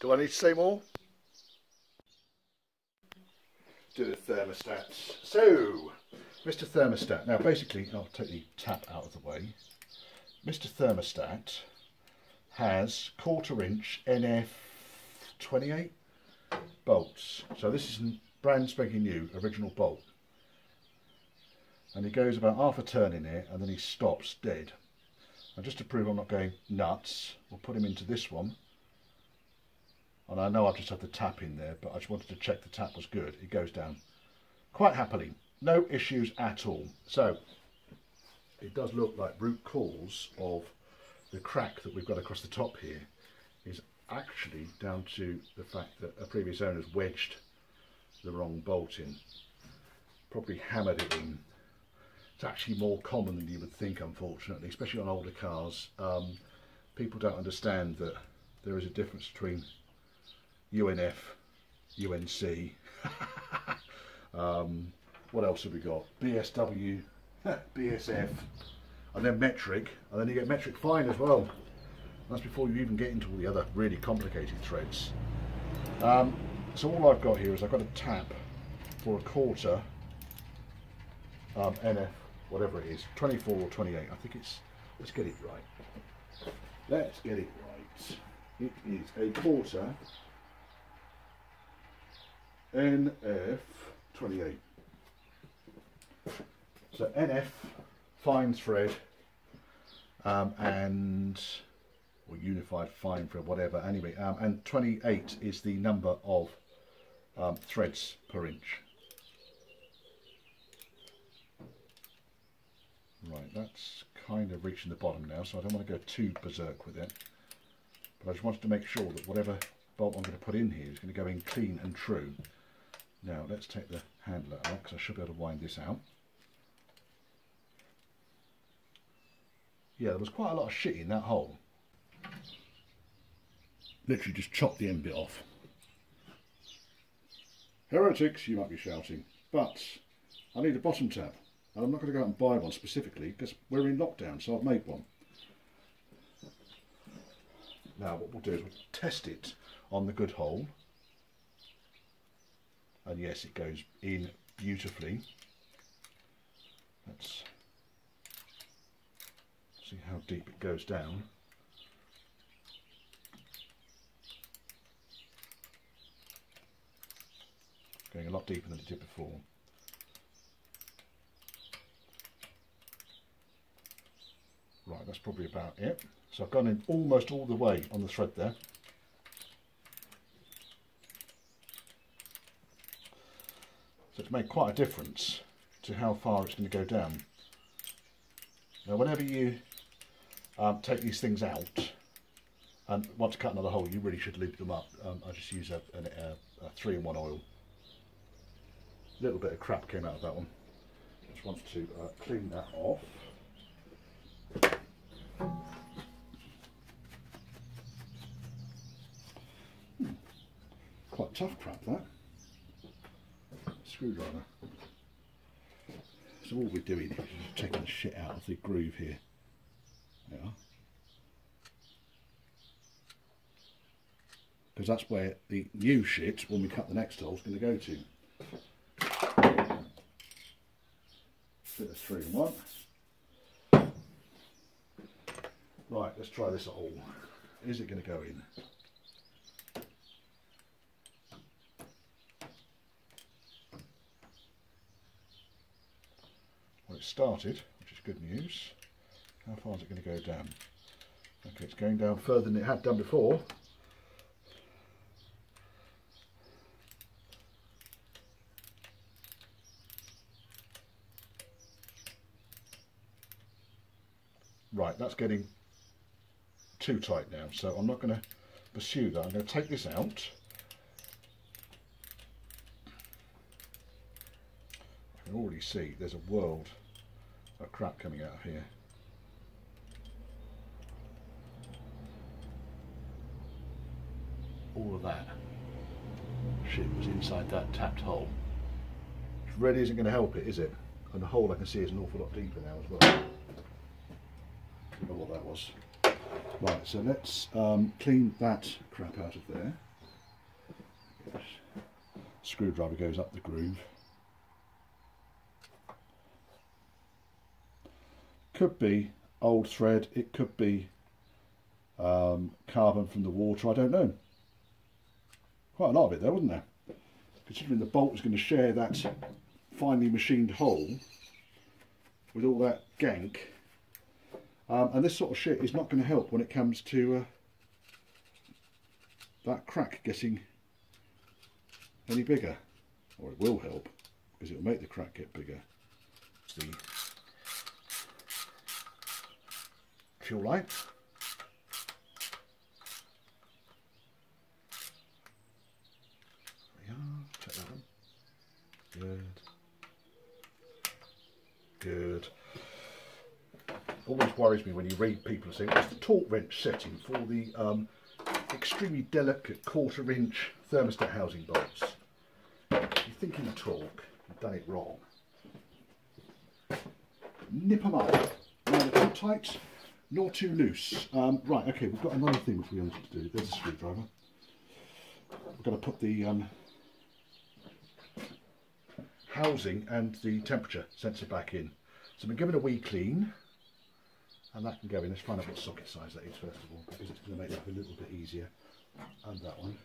Do I need to say more? Do the thermostats. So, Mr. Thermostat. Now basically, I'll take the tap out of the way. Mr. Thermostat has 1/4 inch NF28 bolts. So this is a brand spanking new original bolt. And he goes about half a turn in here and then he stops dead. And just to prove I'm not going nuts, we'll put him into this one. And I know I've just had the tap in there, but I just wanted to check the tap was good. It goes down quite happily. No issues at all. So it does look like root cause of the crack that we've got across the top here is actually down to the fact that a previous owner's wedged the wrong bolt in. Probably hammered it in. It's actually more common than you would think, unfortunately, especially on older cars. People don't understand that there is a difference between UNF, UNC, what else have we got? BSW, BSF, and then metric, and then you get metric fine as well. That's before you even get into all the other really complicated threads. So all I've got here is I've got a tap for 1/4 NF, whatever it is, 24 or 28. I think it's, let's get it right. Let's get it right. It is a 1/4 NF28. So NF, fine thread, and or unified fine thread, whatever. Anyway, and 28 is the number of threads per inch. Right, that's kind of reaching the bottom now, so I don't want to go too berserk with it. But I just wanted to make sure that whatever bolt I'm going to put in here is going to go in clean and true. Now let's take the handler out, because I should be able to wind this out. Yeah, there was quite a lot of shit in that hole. Literally just chopped the end bit off. Heretics, you might be shouting, but I need a bottom tab. And I'm not going to go out and buy one specifically because we're in lockdown, so I've made one. Now what we'll do is we'll test it on the good hole. And yes, it goes in beautifully. Let's see how deep it goes down. Going a lot deeper than it did before. Right, that's probably about it. So I've gone in almost all the way on the thread there. So it's made quite a difference to how far it's going to go down. Now whenever you take these things out and want to cut another hole, you really should lube them up. I just use a 3-in-1 oil. A little bit of crap came out of that one. Just want to clean that off. Quite tough crap, that. Screwdriver. So all we're doing is just taking the shit out of the groove here. There we are. Because that's where the new shit, when we cut the next hole, is going to go to. Bit of 3-in-1. Right, let's try this hole. Is it going to go in? Well, it started, which is good news. How far is it going to go down? Okay, it's going down further than it had done before. Right, that's getting too tight now, so I'm not going to pursue that. I'm going to take this out. I can already see there's a world of crap coming out of here. All of that shit was inside that tapped hole. Which really isn't going to help it, is it? And the hole I can see is an awful lot deeper now as well. I don't know what that was. Right, so let's clean that crap out of there. Screwdriver goes up the groove. Could be old thread, it could be carbon from the water, I don't know. Quite a lot of it there, wasn't there? Considering the bolt was going to share that finely machined hole with all that gank. And this sort of shit is not going to help when it comes to that crack getting any bigger. Or it will help, because it will make the crack get bigger. It's the fuel line. There we are. Check that one. Good. Good. Always worries me when you read people saying, what's the torque wrench setting for the extremely delicate 1/4 inch thermostat housing bolts? If you're thinking torque, you've done it wrong. Nip them up. Neither too tight nor too loose. Right, okay, we've got another thing which we wanted to do. There's a screwdriver. We've got to put the housing and the temperature sensor back in. So we're giving it a wee clean, and that can go in. Let's find out what socket size that is first of all, because it's going to make life a little bit easier. And that one.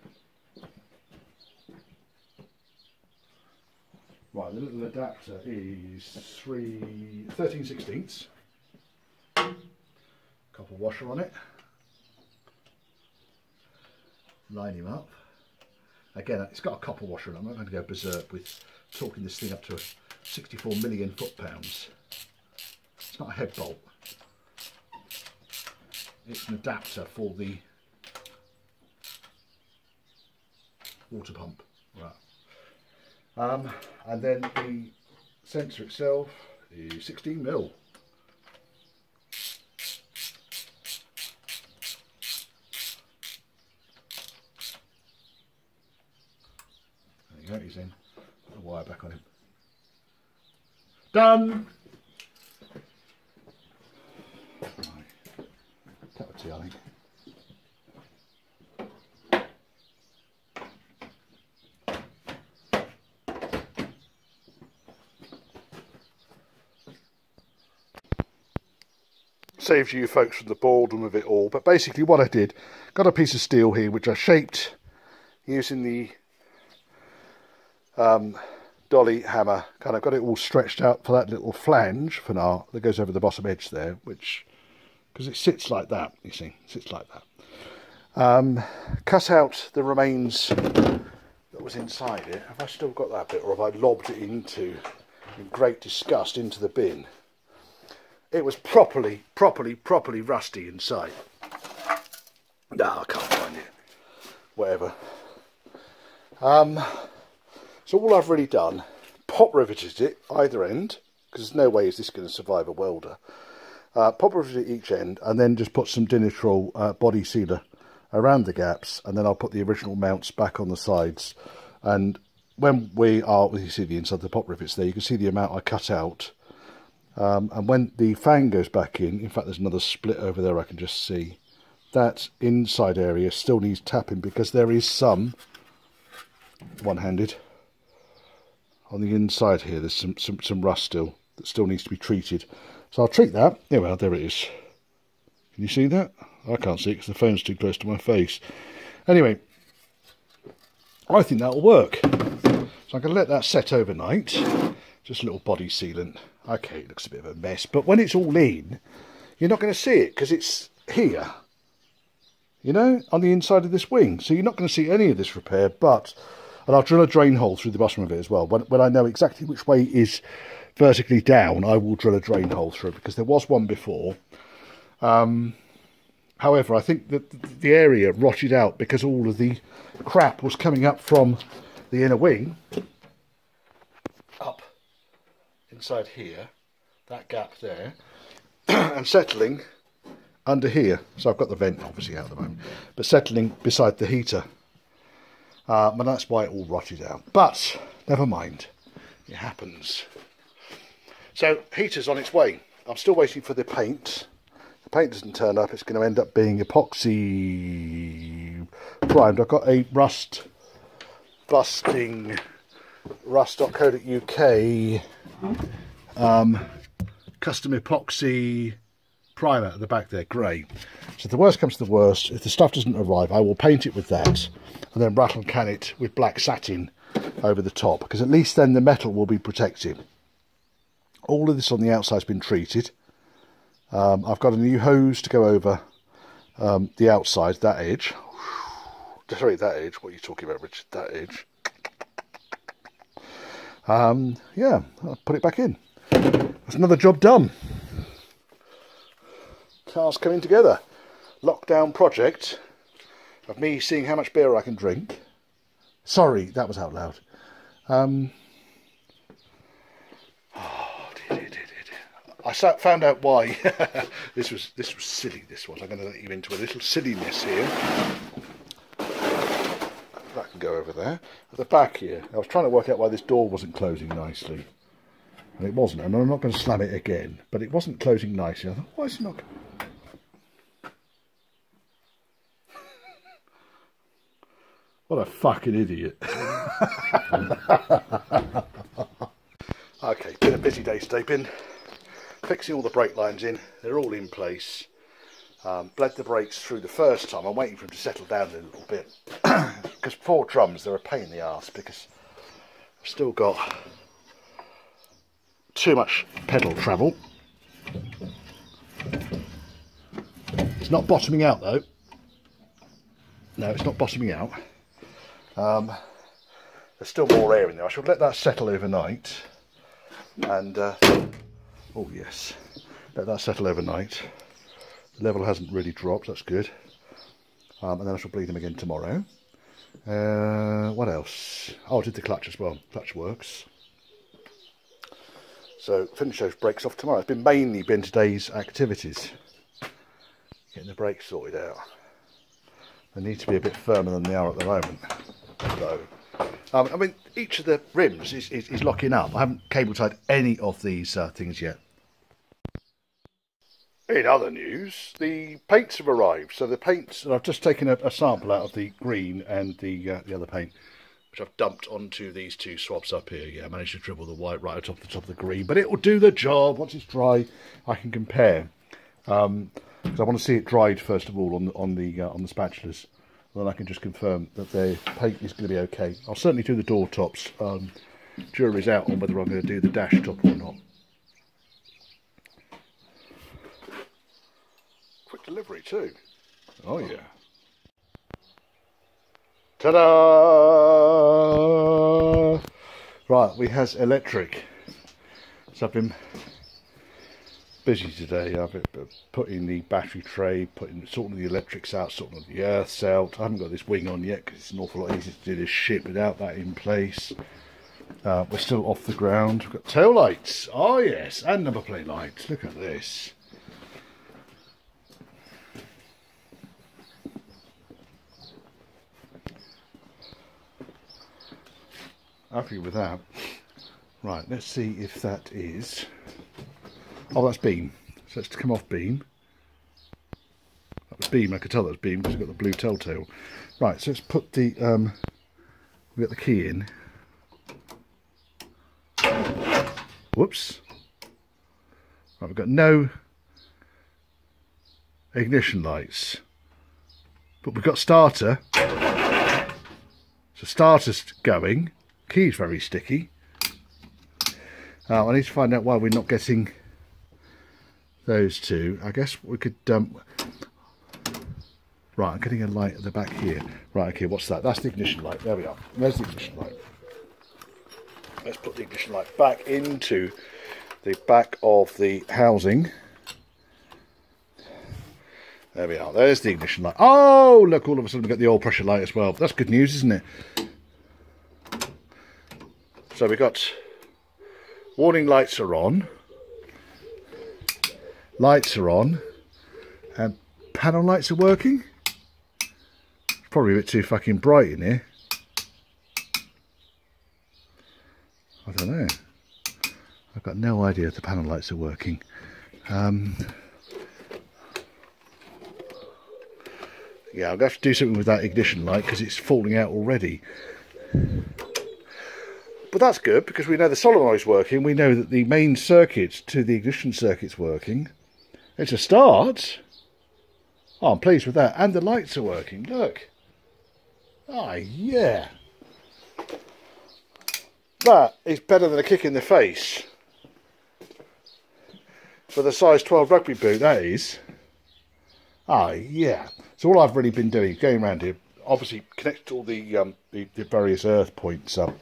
Right, the little adapter is 13/16. Copper washer on it. Line him up. Again, it's got a copper washer, and I'm not going to go berserk with torquing this thing up to 64 million foot-pounds. It's not a head bolt. It's an adapter for the water pump. Right. And then the sensor itself is 16 mil. There you go, he's in. Put the wire back on him. Done! Right. Cup of tea, I think. Saves you folks from the boredom of it all, but basically what I did, got a piece of steel here which I shaped using the dolly hammer, kind of got it all stretched out for that little flange for now that goes over the bottom edge there, which, because it sits like that, you see, sits like that. Cut out the remains that was inside it. Have I still got that bit, or have I lobbed it into, in great disgust, into the bin? It was properly rusty inside. No, I can't find it. Whatever. So all I've really done, pop riveted it either end, because there's no way is this going to survive a welder. Pop riveted each end, and then just put some Dinitrol body sealer around the gaps, and then I'll put the original mounts back on the sides. And when we are, well, you see the inside of the pop rivets there, you can see the amount I cut out. And when the fan goes back in fact there's another split over there I can just see, that inside area still needs tapping because there is some, one-handed, on the inside here there's some rust still that still needs to be treated. So I'll treat that. Yeah, well, there it is. Can you see that? I can't see it because the phone's too close to my face. Anyway, I think that'll work. So I'm going to let that set overnight. Just a little body sealant. Okay, it looks a bit of a mess, but when it's all in, you're not going to see it because it's here, you know, on the inside of this wing. So you're not going to see any of this repair, and I'll drill a drain hole through the bottom of it as well. When I know exactly which way is vertically down, I will drill a drain hole through it, because there was one before. However, I think that the area rotted out because all of the crap was coming up from the inner wing, up inside here, that gap there, and settling under here. So I've got the vent obviously out at the moment, but settling beside the heater. And that's why it all rotted out. But never mind, it happens. So heater's on its way. I'm still waiting for the paint. The paint doesn't turn up, it's going to end up being epoxy primed. I've got a rust busting rust.co.uk custom epoxy primer at the back there, grey. So if the worst comes to the worst, if the stuff doesn't arrive, I will paint it with that and then rattle can it with black satin over the top, because at least then the metal will be protected. All of this on the outside has been treated. I've got a new hose to go over the outside, that edge. Sorry, that edge. What are you talking about, Richard? That edge. Yeah, I'll put it back in. That's another job done. Car's coming together. Lockdown project of me seeing how much beer I can drink. Sorry, that was out loud. I found out why. this was silly. This was. I'm going to let you into a little silliness here. That can go over there. At the back here, I was trying to work out why this door wasn't closing nicely, and it wasn't. And I'm not going to slam it again, but it wasn't closing nicely. I thought, why is it not? What a fucking idiot. Okay, been a busy day today. Been fixing all the brake lines in. They're all in place. Bled the brakes through the first time. I'm waiting for them to settle down a little bit. Because 4 drums, they're a pain in the arse, because I've still got too much pedal travel. It's not bottoming out though. No, it's not bottoming out. There's still more air in there. I should let that settle overnight. And, oh yes, let that settle overnight. The level hasn't really dropped, that's good. And then I shall bleed them again tomorrow. What else? Oh, I did the clutch as well. Clutch works. So finish those brakes off tomorrow. It's mainly been today's activities. Getting the brakes sorted out. They need to be a bit firmer than they are at the moment. So, I mean, each of the rims is locking up. I haven't cable tied any of these things yet. In other news, the paints have arrived. So the paints, I've just taken a sample out of the green and the other paint, which I've dumped onto these 2 swabs up here. Yeah, I managed to dribble the white right atop the top of the green, but it will do the job. Once it's dry, I can compare. Because I want to see it dried first of all on the spatulas. Then I can just confirm that the paint is going to be okay. I'll certainly do the door tops. Jury's out on whether I'm going to do the dash top or not. Quick delivery too. Oh yeah. Ta-da! Right, we has electric. So I've been busy today. I've been putting the battery tray, sorting the electrics out, sorting the earths out. I haven't got this wing on yet because it's an awful lot easier to do this shit without that in place. We're still off the ground. We've got tail lights. Oh yes, and number plate lights. Look at this. Happy with that. Right, let's see if that is... Oh, that's beam. So let's come off beam. That was beam. I could tell that was beam because it's got the blue telltale. Right, so let's put the... we got the key in. Whoops. Right, we've got no ignition lights. But we've got starter. So starter's going. Key's very sticky. I need to find out why we're not getting those 2. I guess we could right, I'm getting a light at the back here. Right, okay, what's that? That's the ignition light. There we are. There's the ignition light. Let's put the ignition light back into the back of the housing. There we are. There's the ignition light. Oh, look, all of a sudden we've got the oil pressure light as well. That's good news, isn't it? So we've got warning lights are on. Lights are on. And panel lights are working. It's probably a bit too fucking bright in here. I don't know. I've got no idea if the panel lights are working. Yeah, I'm going to have to do something with that ignition light because it's falling out already. But that's good, because we know the solenoid's working. We know that the main circuit to the ignition circuit's working. It's a start. Oh, I'm pleased with that. And the lights are working. Look. Oh, yeah. That is better than a kick in the face. For the size 12 rugby boot, that is. Oh, yeah. So all I've really been doing is going around here, obviously connect to all the various earth points up.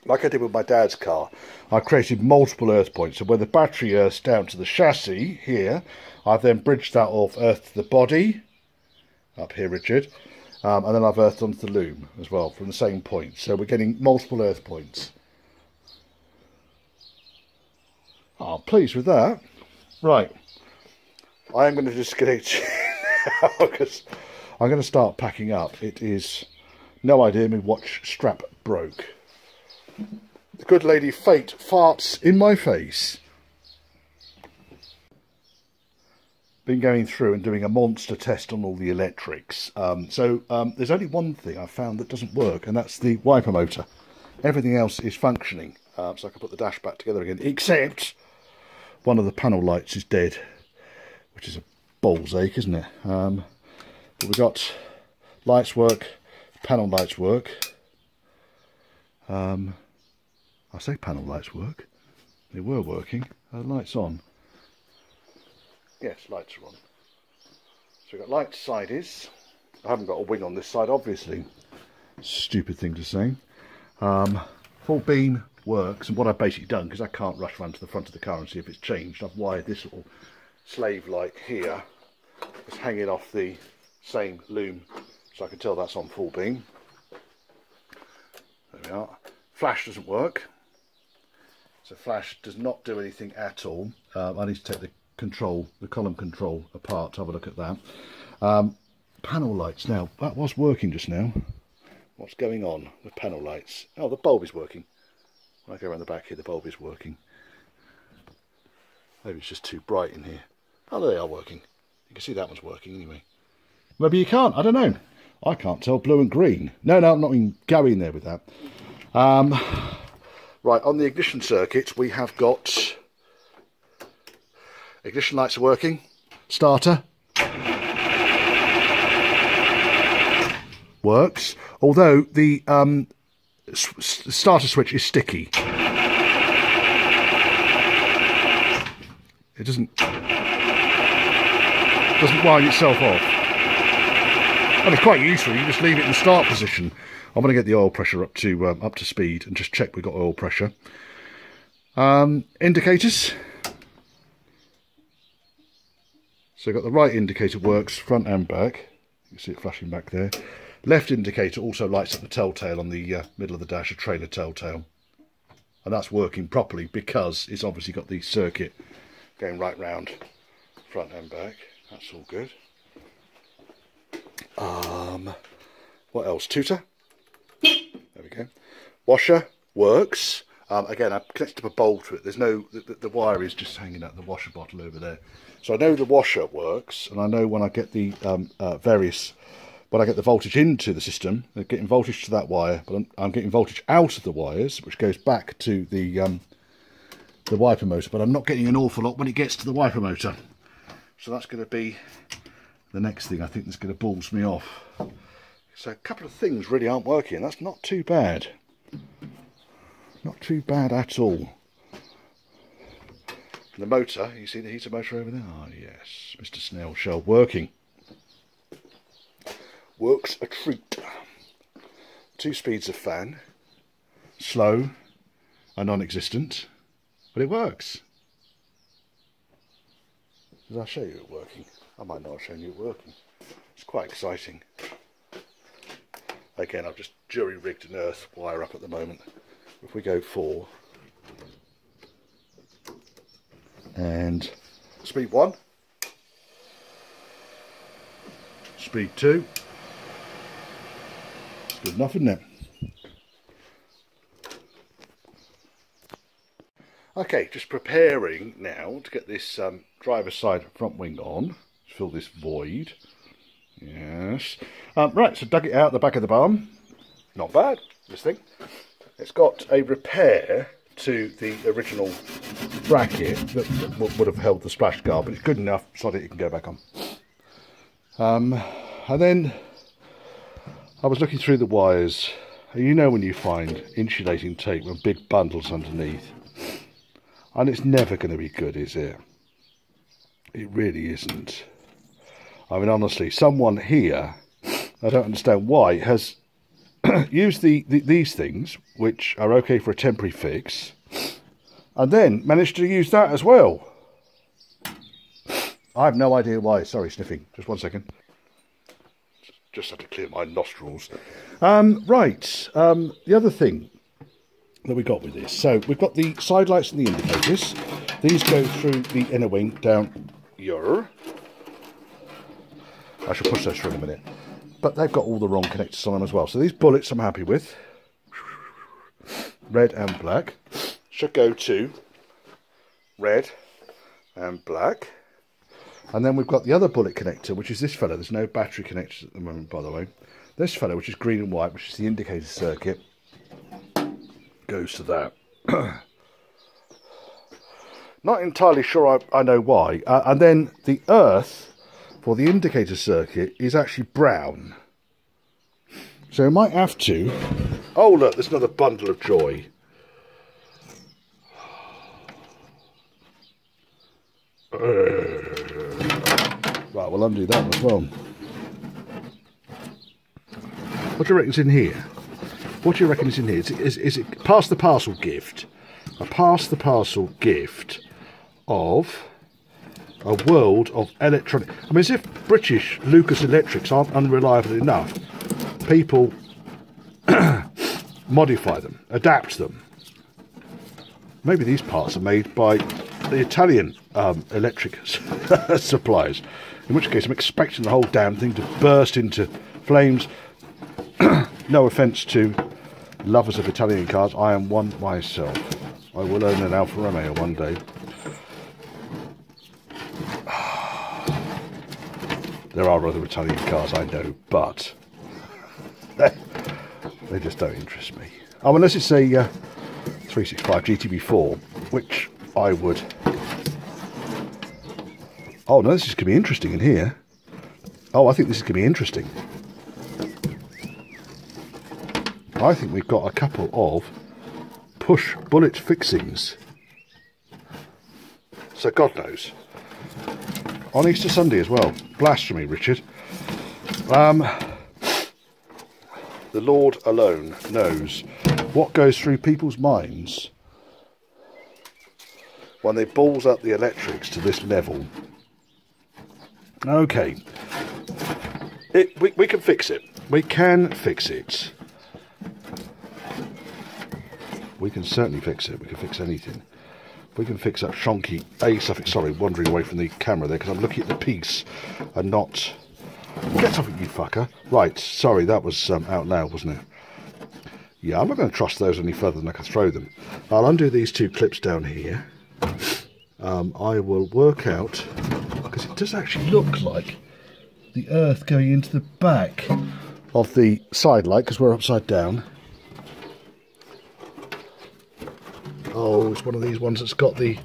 Like I did with my dad's car, I created multiple earth points. So where the battery earths down to the chassis here, I've then bridged that off earth to the body, up here, Richard, and then I've earthed onto the loom as well from the same point. So we're getting multiple earth points. Oh, I'm pleased with that. Right, I am going to disconnect now because I'm going to start packing up. It is no idea, my watch strap broke. The good lady fate farts in my face. Been going through and doing a monster test on all the electrics. There's only one thing I found that doesn't work, and that's the wiper motor. Everything else is functioning, so I can put the dash back together again, except one of the panel lights is dead, which is a ball's ache, isn't it? But we've got lights work, panel lights work. I say panel lights work. They were working. Lights on. Yes, lights are on. So we've got light sides. I haven't got a wing on this side, obviously. Stupid thing to say. Full beam works, and what I've basically done, because I can't rush round to the front of the car and see if it's changed, I've wired this little slave light here. It's hanging off the same loom, so I can tell that's on full beam. There we are. Flash doesn't work. So flash does not do anything at all. I need to take the column control apart to have a look at that. Panel lights now, that was working just now. What's going on with panel lights? Oh, the bulb is working. When I go around the back here, the bulb is working. Maybe it's just too bright in here. Oh, they are working. You can see that one's working anyway. Maybe you can't, I don't know. I can't tell blue and green. No, I'm not even going there with that. Right, on the ignition circuit, we have got ignition lights are working, starter works, although the starter switch is sticky. It doesn't wind itself off. And it's quite useful, you just leave it in the start position. I'm going to get the oil pressure up to speed and just check we've got oil pressure. Indicators. So got the right indicator works front and back. You can see it flashing back there. Left indicator also lights up the telltale on the middle of the dash, a trailer telltale. And that's working properly because it's obviously got the circuit going right round front and back. That's all good. What else? Tutor. There we go. Washer works. Again, I've connected up a bolt to it. There's no, the wire is just hanging out the washer bottle over there. So I know the washer works, and I know when I get the when I get the voltage into the system, I'm getting voltage to that wire, but I'm getting voltage out of the wires, which goes back to the wiper motor. But I'm not getting an awful lot when it gets to the wiper motor. So that's going to be the next thing I think that's going to balls me off. So a couple of things really aren't working. That's not too bad. Not too bad at all. The motor, you see the heater motor over there? Oh yes, Mr. Snail Shell working. Works a treat. 2 speeds of fan. Slow and non-existent. But it works. Did I show you it working? I might not have shown you it working. It's quite exciting. Again, I've just jury-rigged an earth wire up at the moment. If we go 4 and speed 1, speed 2, it's good enough, isn't it? Okay, just preparing now to get this driver's side front wing on. Fill this void. Yes. Right, so dug it out the back of the barn. Not bad, this thing. It's got a repair to the original bracket that would have held the splash guard, but it's good enough so that it can go back on. And then I was looking through the wires. You know when you find insulating tape with big bundles underneath, and it's never going to be good, is it? It really isn't. I mean, honestly, someone here, I don't understand why, has used these things, which are okay for a temporary fix, and then managed to use that as well. I have no idea why. Sorry, sniffing. Just 1 second. Just have to clear my nostrils. Right. The other thing that we got with this. So we've got the side lights and the indicators. These go through the inner wing down here. I shall push those through in a minute. But they've got all the wrong connectors on them as well. So these bullets I'm happy with. Red and black. Should go to red and black. And then we've got the other bullet connector, which is this fella. There's no battery connectors at the moment, by the way. This fella, which is green and white, which is the indicator circuit, goes to that. Not entirely sure I know why. And then the earth for the indicator circuit is actually brown. So we might have to... Oh, look, there's another bundle of joy. Right, we'll undo that as well. What do you reckon's in here? What do you reckon is in here? Is it pass the parcel gift? A pass the parcel gift of a world of electronic... I mean, as if British Lucas Electrics aren't unreliable enough. People modify them, adapt them. Maybe these parts are made by the Italian electric suppliers. In which case I'm expecting the whole damn thing to burst into flames. No offence to lovers of Italian cars, I am one myself. I will own an Alfa Romeo one day. There are other Italian cars, I know, but they just don't interest me. Oh, unless it's a 365 GTB4, which I would... Oh no, this is going to be interesting in here. Oh, I think this is going to be interesting. I think we've got a couple of push bullet fixings. So God knows. On Easter Sunday as well. Blasphemy, Richard. The Lord alone knows what goes through people's minds when they balls up the electrics to this level. Okay. We can fix it. We can fix it. We can certainly fix it. We can fix anything. We can fix that shonky a-suffix. Sorry, wandering away from the camera there because I'm looking at the piece and not... Get off it, you fucker. Right, sorry, that was out loud, wasn't it? Yeah, I'm not going to trust those any further than I can throw them. I'll undo these two clips down here. I will work out... Because it does actually look like the earth going into the back of the side light because we're upside down. Oh, it's one of these ones that's got the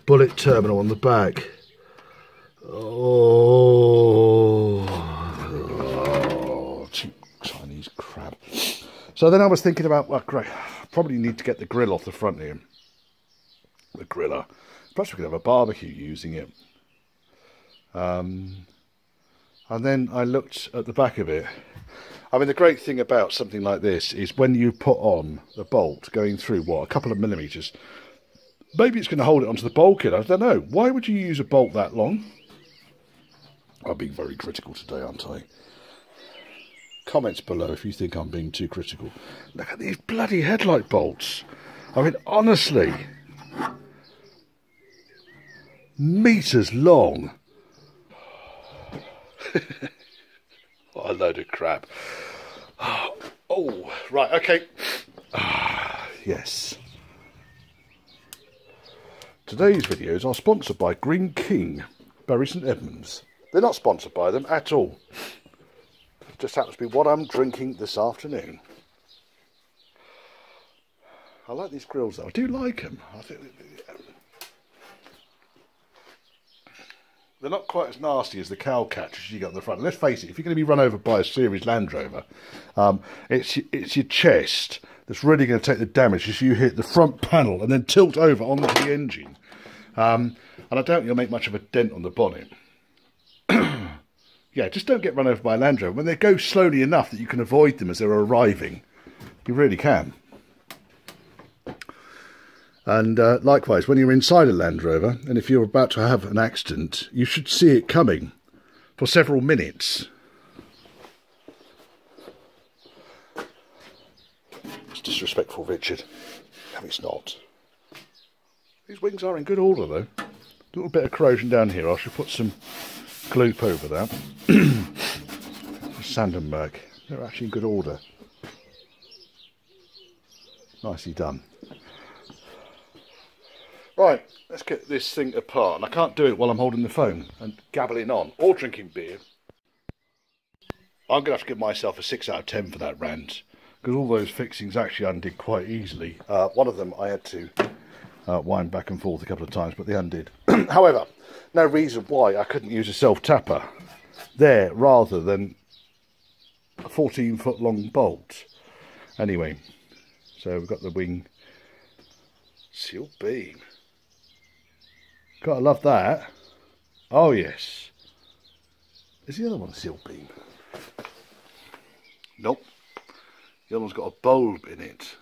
bullet terminal on the back. Oh, cheap Chinese crap. So then I was thinking about, well, great, probably need to get the grill off the front here. The griller. Perhaps we could have a barbecue using it. And then I looked at the back of it. I mean, the great thing about something like this is when you put on the bolt going through, what, a couple of millimetres, maybe it's going to hold it onto the bulkhead. I don't know. Why would you use a bolt that long? I'm being very critical today, aren't I? Comments below if you think I'm being too critical. Look at these bloody headlight bolts. I mean, honestly. Metres long. What a load of crap. Oh, right, okay. Yes. Today's videos are sponsored by Green King, Bury St Edmunds. They're not sponsored by them at all. It just happens to be what I'm drinking this afternoon. I like these grills though. I do like them. I think they're not quite as nasty as the cow catchers you got on the front. Let's face it, if you're going to be run over by a series Land Rover, it's your chest that's really going to take the damage as you hit the front panel and then tilt over onto the engine. And I don't think you'll make much of a dent on the bonnet. Yeah, just don't get run over by a Land Rover. When they go slowly enough that you can avoid them as they're arriving, you really can. And likewise, when you're inside a Land Rover, and if you're about to have an accident, you should see it coming for several minutes. It's disrespectful, Richard. No, it's not. These wings are in good order, though. A little bit of corrosion down here. I should put some gloop over that. Sand and mug. They're actually in good order. Nicely done. Right, let's get this thing apart. And I can't do it while I'm holding the phone and gabbling on or drinking beer. I'm going to have to give myself a 6 out of 10 for that rant, because all those fixings actually undid quite easily. One of them I had to wind back and forth a couple of times, but they undid. However, no reason why I couldn't use a self-tapper there rather than a 14-foot long bolt. Anyway, so we've got the wing seal beam. Gotta love that. Oh yes. Is the other one a seal beam? Nope. The other one's got a bulb in it.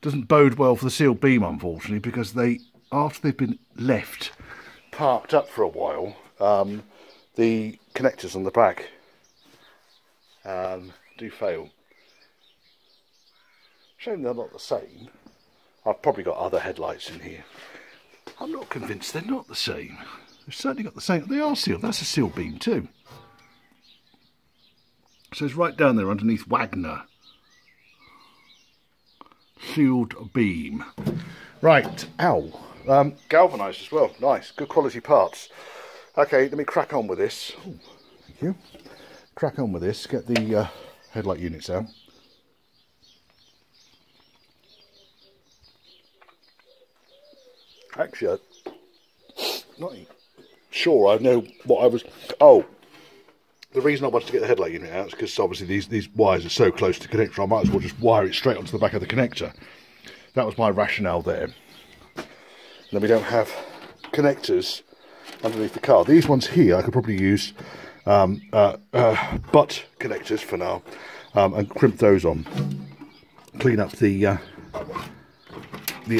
Doesn't bode well for the seal beam, unfortunately, because they, after they've been left parked up for a while, the connectors on the back do fail. Shame they're not the same. I've probably got other headlights in here. I'm not convinced they're not the same. They've certainly got the same. They are sealed. That's a seal beam too. So it's right down there underneath Wagner. Sealed beam. Right. Ow. Galvanised as well. Nice. Good quality parts. Okay, let me crack on with this. Ooh, thank you. Crack on with this. Get the headlight units out. Actually, I'm not sure I know what I was... Oh, the reason I wanted to get the headlight unit out is because obviously these wires are so close to the connector, I might as well just wire it straight onto the back of the connector. That was my rationale there. And then we don't have connectors underneath the car. These ones here I could probably use butt connectors for now, and crimp those on. Clean up the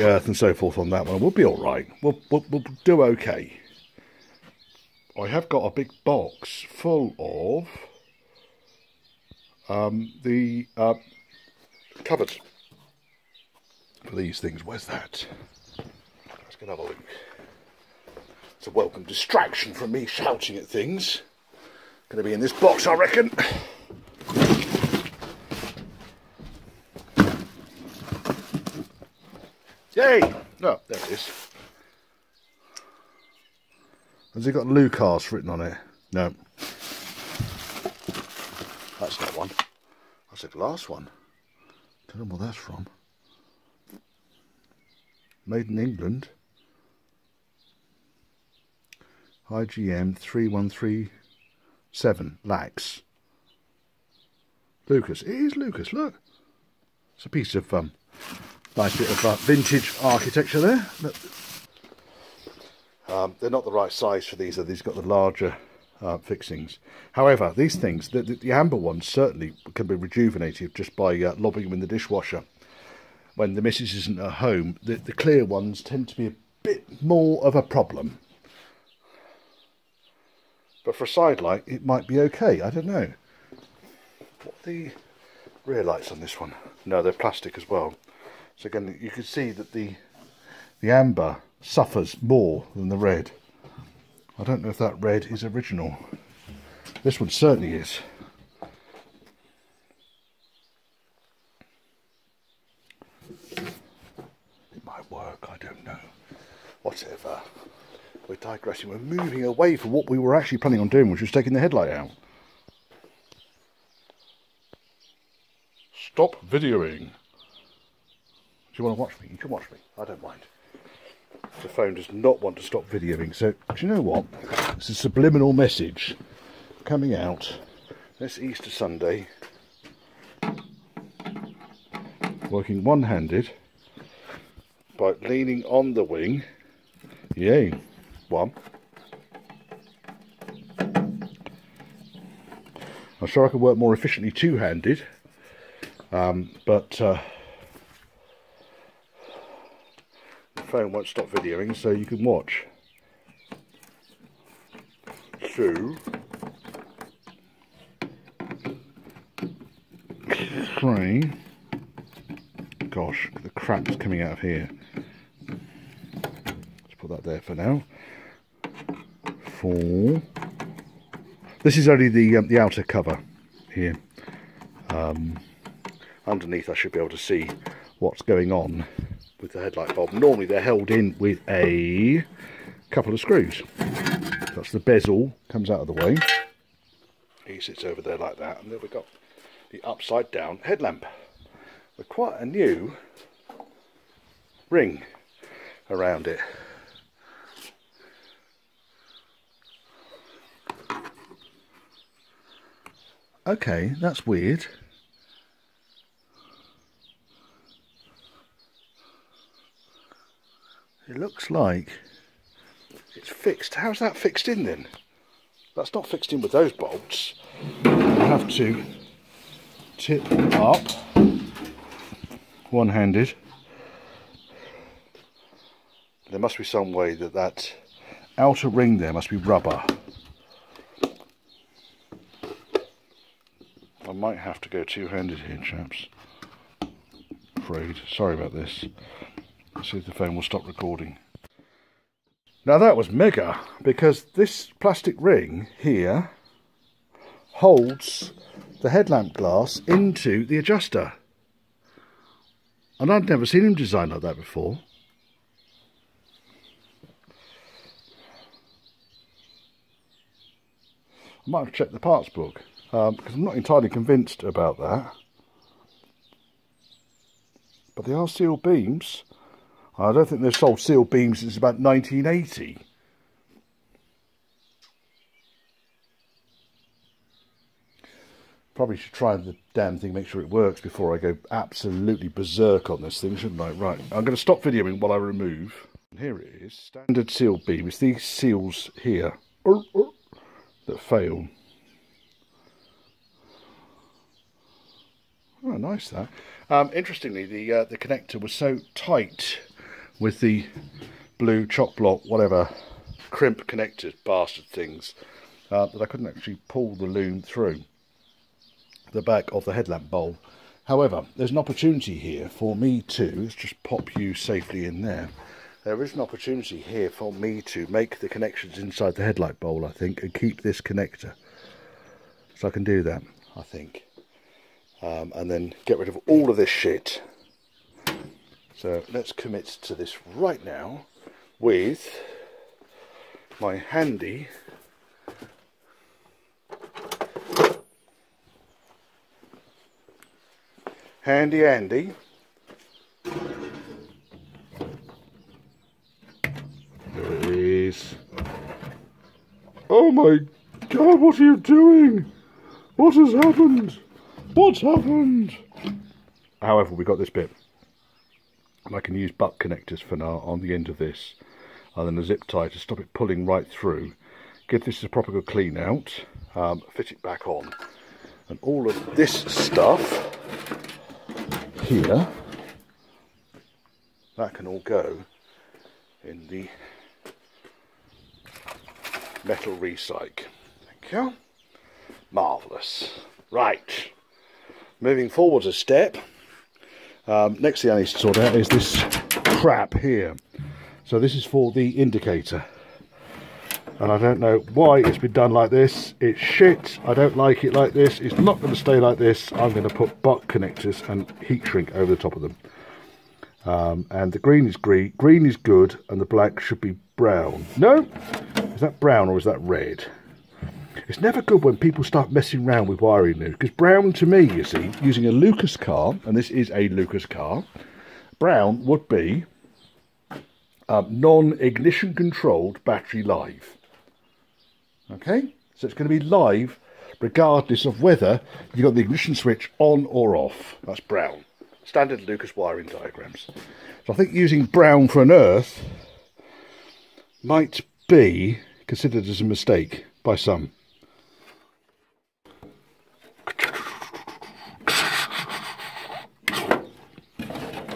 earth and so forth on that one. We'll be all right. We'll do okay. I have got a big box full of the cupboards for these things. Where's that? Let's go and have a look. It's a welcome distraction from me shouting at things. Going to be in this box, I reckon. Yay! No, there it is. Has it got Lucas written on it? No. That's not one. That's a glass one. Don't know what that's from. Made in England. IGM 3137 Lax. Lucas. It is Lucas, look. It's a piece of nice bit of vintage architecture there. Look. They're not the right size for these. These got the larger fixings. However, these things, the amber ones certainly can be rejuvenated just by lobbing them in the dishwasher. When the missus isn't at home, the clear ones tend to be a bit more of a problem. But for a side light, it might be okay. I don't know. What are the rear lights on this one? No, they're plastic as well. So again, you can see that the amber suffers more than the red. I don't know if that red is original. This one certainly is. It might work, I don't know. Whatever. We're digressing. We're moving away from what we were actually planning on doing, which was taking the headlight out. Stop videoing. Do you want to watch me? You can watch me. I don't mind. The phone does not want to stop videoing. So, do you know what? It's a subliminal message coming out this Easter Sunday. Working one-handed by leaning on the wing. Yay. One. I'm sure I could work more efficiently two-handed, but the phone won't stop videoing, so you can watch. 2, 3. Gosh, the crap's coming out of here. Let's put that there for now. 4. This is only the outer cover here. Underneath I should be able to see what's going on with the headlight bulb. Normally they're held in with a couple of screws. That's the bezel, comes out of the way. He sits over there like that, and then we've got the upside down headlamp with quite a new ring around it. Okay, that's weird. It looks like it's fixed. How's that fixed in then? That's not fixed in with those bolts. I have to tip up one-handed. There must be some way that that outer ring there must be rubber. I might have to go two-handed here, chaps. Afraid. Sorry about this. Let's see if the phone will stop recording. Now that was mega, because this plastic ring here holds the headlamp glass into the adjuster. And I'd never seen him design like that before. I might have checked the parts book. Because I'm not entirely convinced about that. But they are steel beams. I don't think they've sold steel beams since about 1980. Probably should try the damn thing, make sure it works before I go absolutely berserk on this thing, shouldn't I? Right, I'm going to stop videoing while I remove. And here it is, standard seal beam. It's these seals here that fail. Oh, nice that. Interestingly, the connector was so tight with the blue choc block, whatever, crimp connectors, bastard things, that I couldn't actually pull the loom through the back of the headlamp bowl. However, there's an opportunity here for me to, let's just pop you safely in there. There is an opportunity here for me to make the connections inside the headlight bowl, I think, and keep this connector. So I can do that, I think. And then get rid of all of this shit. So let's commit to this right now with my handy Andy. There it is. Oh my God, what are you doing? What has happened? What's happened? However, we got this bit. And I can use butt connectors for now on the end of this. And then a zip tie to stop it pulling right through. Give this a proper good clean out. Fit it back on. And all of this stuff here, that can all go in the metal recycle. Thank you. Marvellous. Right. Moving forward a step. Next thing I need to sort out is this crap here. So this is for the indicator. And I don't know why it's been done like this. It's shit. I don't like it like this. It's not going to stay like this. I'm going to put butt connectors and heat shrink over the top of them. And the green is green. Green is good, and the black should be brown. No? Is that brown or is that red? It's never good when people start messing around with wiring new, because brown to me, you see, using a Lucas car, and this is a Lucas car, Brown would be non-ignition controlled battery live. Okay, so it's going to be live regardless of whether you've got the ignition switch on or off. That's brown. Standard Lucas wiring diagrams. So I think using brown for an earth might be considered as a mistake by some.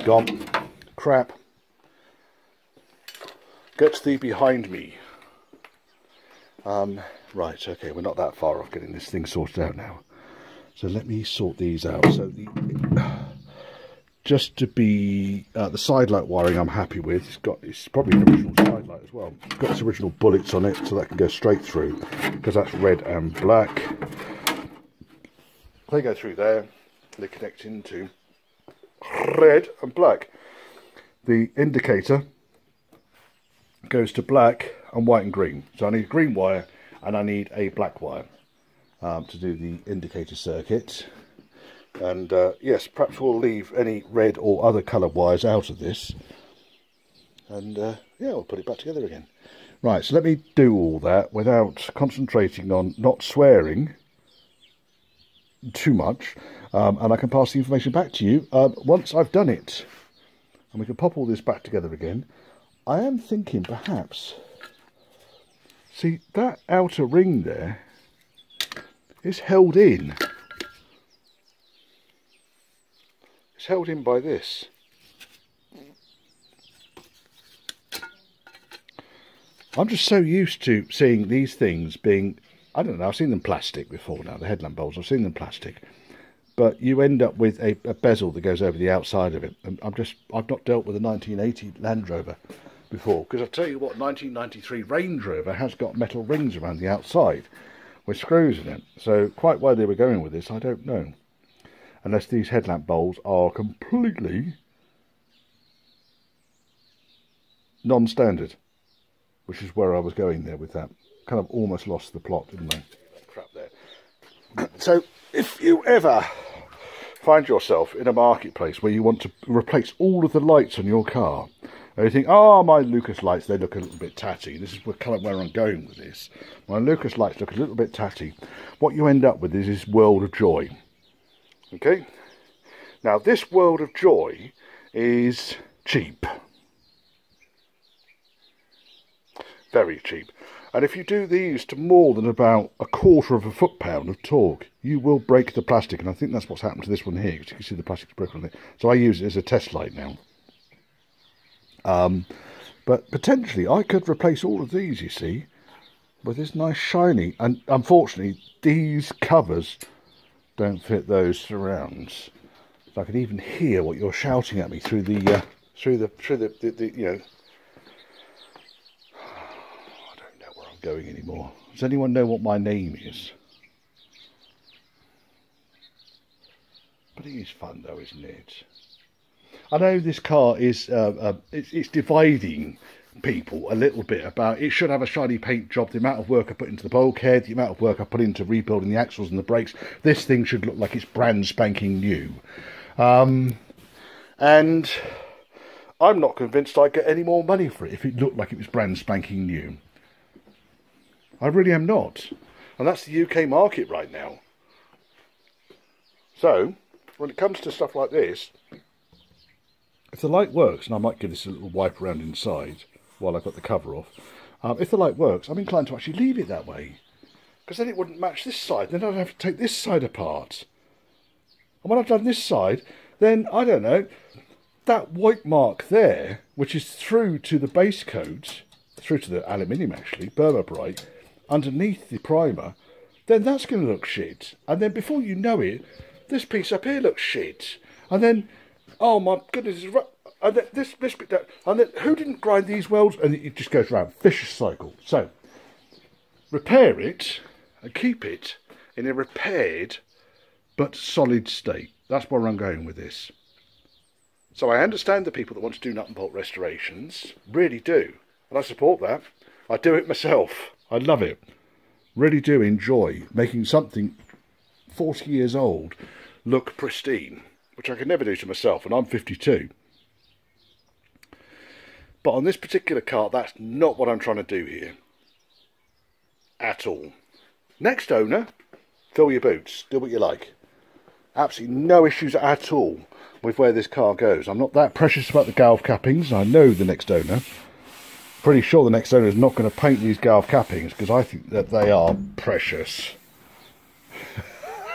Gone. Crap. Get thee behind me. Right, okay, we're not that far off getting this thing sorted out now. So let me sort these out. So just to be the side light wiring I'm happy with. It's probably an original side light as well. It's got its original bullets on it, so that can go straight through because that's red and black. They go through there. They connect into red and black. The indicator goes to black and white and green. So I need a green wire and I need a black wire to do the indicator circuit. And yes, perhaps we'll leave any red or other colour wires out of this. And yeah, we'll put it back together again. Right, so let me do all that without concentrating on not swearing too much. And I can pass the information back to you once I've done it. And we can pop all this back together again. I am thinking perhaps, see that outer ring there is held in. It's held in by this. I'm just so used to seeing these things being, I don't know, I've seen them plastic before now, the headlamp bulbs, I've seen them plastic. But you end up with a bezel that goes over the outside of it. And I've not dealt with a 1980 Land Rover before, because I'll tell you what, 1993 Range Rover has got metal rings around the outside with screws in it. So quite why they were going with this, I don't know. Unless these headlamp bulbs are completely non-standard, which is where I was going there with that. Kind of almost lost the plot, didn't I? Crap there. So if you ever find yourself in a marketplace where you want to replace all of the lights on your car, and you think, oh, my Lucas lights, they look a little bit tatty. This is kind of where I'm going with this. My Lucas lights look a little bit tatty. What you end up with is this world of joy. Okay? Now, this world of joy is cheap. Very cheap. And if you do these to more than about 1/4 of a foot-pound of torque, you will break the plastic. And I think that's what's happened to this one here, because you can see the plastic's broken on it. So I use it as a test light now. But potentially I could replace all of these, you see, with this nice shiny. And unfortunately, these covers don't fit those surrounds. So I can even hear what you're shouting at me through the you know. I don't know where I'm going anymore. Does anyone know what my name is? But it is fun though, isn't it? I know this car is it's dividing people a little bit about it should have a shiny paint job, the amount of work I put into the bulkhead, the amount of work I put into rebuilding the axles and the brakes. This thing should look like it's brand spanking new. And I'm not convinced I'd get any more money for it if it looked like it was brand spanking new. I really am not. And that's the UK market right now. So, when it comes to stuff like this, if the light works, and I might give this a little wipe around inside while I've got the cover off, if the light works, I'm inclined to actually leave it that way. Because then it wouldn't match this side, then I'd have to take this side apart. And when I've done this side, then, I don't know, that white mark there, which is through to the base coat, through to the aluminium actually, Burma Bright, underneath the primer, then that's going to look shit. And then before you know it, this piece up here looks shit. And then, oh my goodness, and then this bit down, and then who didn't grind these welds? And it just goes around, vicious cycle. So, repair it and keep it in a repaired but solid state. That's where I'm going with this. So I understand the people that want to do nut and bolt restorations, really do, and I support that. I do it myself. I love it. Really do enjoy making something 40 years old look pristine, which I could never do to myself, and I'm 52. But on this particular car, that's not what I'm trying to do here. At all. Next owner, fill your boots, do what you like. Absolutely no issues at all with where this car goes. I'm not that precious about the galv cappings. I know the next owner. Pretty sure the next owner is not going to paint these galv cappings because I think that they are precious.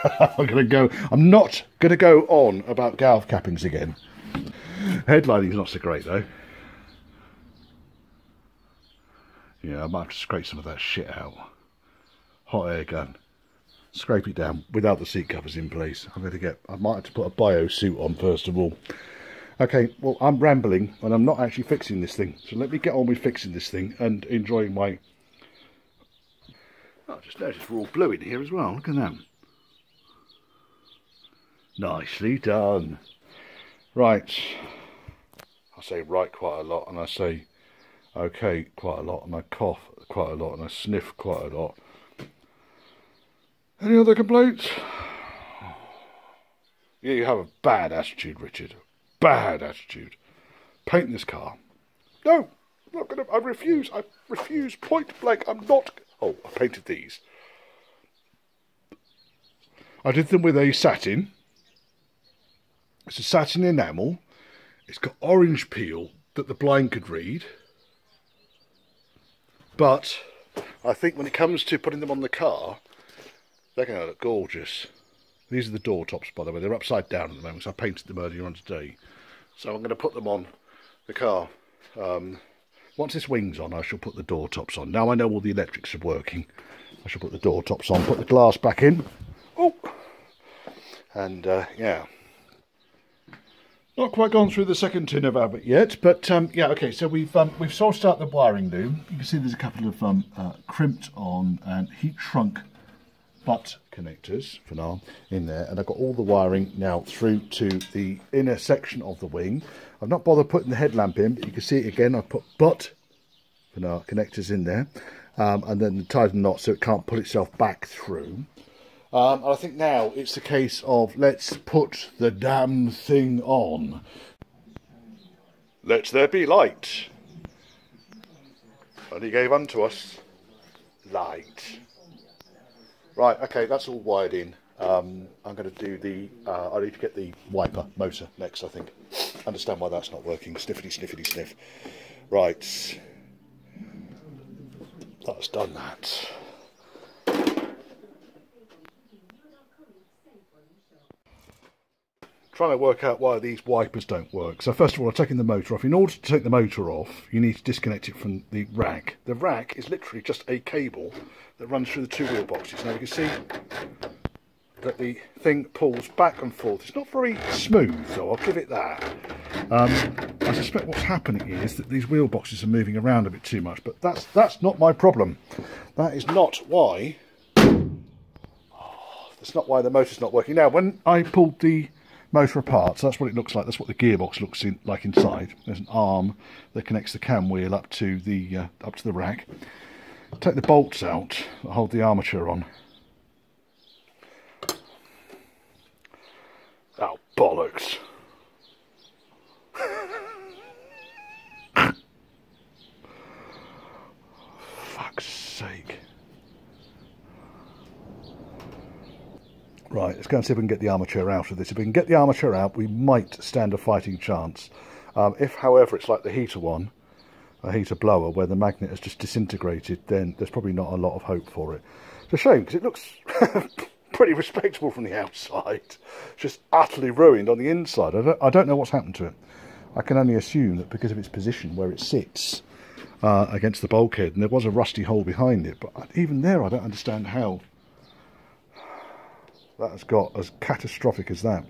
I'm not going to go on about galv cappings again. Headlighting's not so great though. Yeah, I might have to scrape some of that shit out. Hot air gun. Scrape it down without the seat covers in place. I might have to put a bio suit on first of all. Okay, well, I'm rambling and I'm not actually fixing this thing. So let me get on with fixing this thing and enjoying my... Oh, I just noticed we're all blue in here as well. Look at that. Nicely done. Right. I say right quite a lot and I say okay quite a lot and I cough quite a lot and I sniff quite a lot. Any other complaints? Yeah, you have a bad attitude, Richard. Bad attitude. Paint this car. No, I'm not going to. I refuse. I refuse point blank. I'm not. Oh, I painted these. I did them with a satin. It's a satin enamel. It's got orange peel that the blind could read. But I think when it comes to putting them on the car, they're going to look gorgeous. These are the door tops, by the way. They're upside down at the moment, so I painted them earlier on today. So I'm going to put them on the car. Once this wing's on, I shall put the door tops on. Now I know all the electrics are working. I shall put the door tops on, put the glass back in. Oh! And, yeah. Not quite gone through the second tin of Abbott yet, but yeah, okay, so we've sourced out the wiring loom. You can see there's a couple of crimped on and heat shrunk butt connectors for now in there, and I've got all the wiring now through to the inner section of the wing. I've not bothered putting the headlamp in, but you can see it again. I've put butt for now connectors in there, and then tied the knot so it can't pull itself back through. I think now it's a case of let's put the damn thing on. Let there be light. And he gave unto us light. Right, okay, that's all wired in. I'm going to do the... I need to get the wiper motor next, I think. Understand why that's not working. Sniffity, sniffity, sniff. Right. That's done that. Trying to work out why these wipers don't work. So first of all, I'm taking the motor off. In order to take the motor off, you need to disconnect it from the rack. The rack is literally just a cable that runs through the two wheel boxes. Now you can see that the thing pulls back and forth. It's not very smooth, though, I'll give it that. I suspect what's happening is that these wheel boxes are moving around a bit too much, but that's not my problem. That is not why. That's not why the motor's not working. Now, when I pulled the motor apart, so that's what it looks like. That's what the gearbox looks like inside. There's an arm that connects the cam wheel up to the rack. Take the bolts out that hold the armature on. Oh, bollocks. Fuck's sake. Right, let's go and see if we can get the armature out of this. If we can get the armature out, we might stand a fighting chance. If, however, it's like the heater one, a heater blower, where the magnet has just disintegrated, then there's probably not a lot of hope for it. It's a shame, because it looks pretty respectable from the outside. It's just utterly ruined on the inside. I don't know what's happened to it. I can only assume that because of its position where it sits against the bulkhead, and there was a rusty hole behind it, but even there I don't understand how that has got as catastrophic as that.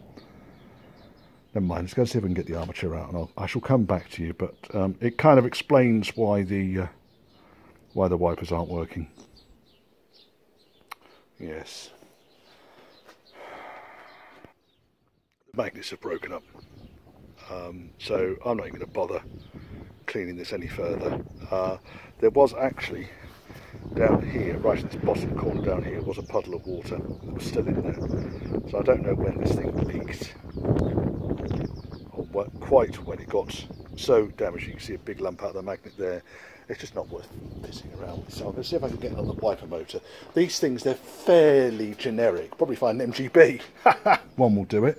Never mind, let's go see if we can get the armature out, and I shall come back to you, but it kind of explains why the wipers aren't working. Yes. The magnets have broken up, so I'm not even going to bother cleaning this any further. There was actually down here, right in this bottom corner down here, was a puddle of water that was still in there. So I don't know when this thing leaked, or quite when it got so damaged. You can see a big lump out of the magnet there. It's just not worth pissing around with. So I'm going to see if I can get it on the wiper motor. These things, they're fairly generic. Probably find an MGB. One will do it.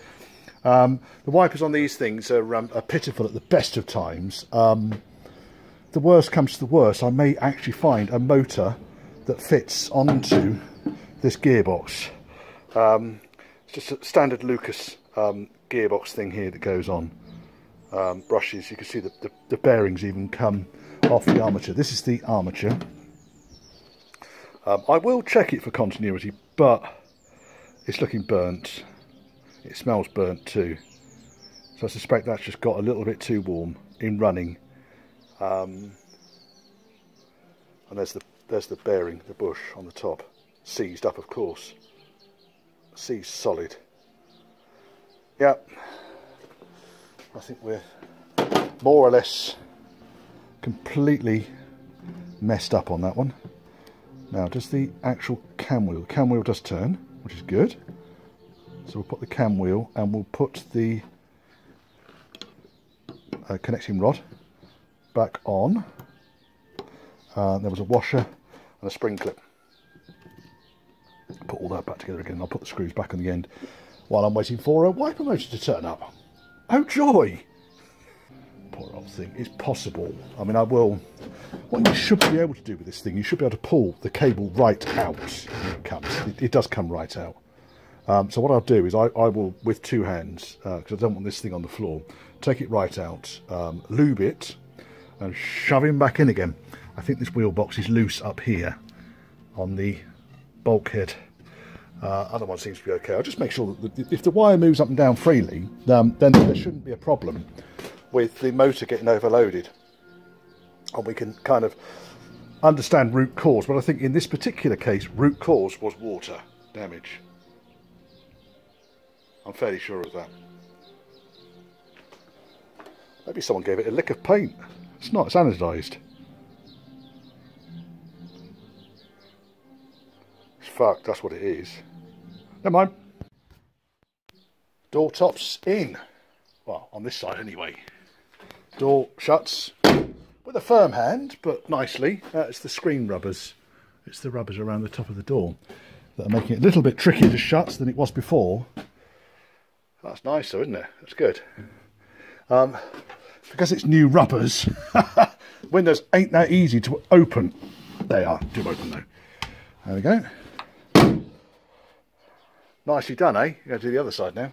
The wipers on these things are pitiful at the best of times. The worst comes to the worst, I may actually find a motor that fits onto this gearbox. It's just a standard Lucas gearbox thing here that goes on. Brushes, you can see the bearings even come off the armature. This is the armature. I will check it for continuity, but it's looking burnt. It smells burnt too. So I suspect that's just got a little bit too warm in running. And there's the bearing, the bush on the top, seized up, of course. Seized solid. Yeah, I think we're more or less completely messed up on that one. Now, does the actual cam wheel does turn, which is good. So we'll put the cam wheel and we'll put the connecting rod back on. There was a washer and a spring clip. Put all that back together again. I'll put the screws back on the end while I'm waiting for a wiper motor to turn up. Oh joy! Poor old thing. It's possible. I mean, what you should be able to do with this thing, you should be able to pull the cable right out when it comes. It does come right out. So what I'll do is I will, with two hands, because I don't want this thing on the floor, take it right out, lube it, and shove him back in again. I think this wheel box is loose up here on the bulkhead. Other one seems to be okay. I'll just make sure that if the wire moves up and down freely, then there shouldn't be a problem with the motor getting overloaded. And we can kind of understand root cause. But I think in this particular case, root cause was water damage. I'm fairly sure of that. Maybe someone gave it a lick of paint. It's not, it's anodised. It's fucked, that's what it is. Never mind. Door tops in. Well, on this side anyway. Door shuts with a firm hand, but nicely. It's the screen rubbers. It's the rubbers around the top of the door that are making it a little bit trickier to shut than it was before. That's nice though, isn't it? That's good. Because it's new rubbers, windows ain't that easy to open. They are, do open though. There we go. Nicely done, eh? Go to the other side now.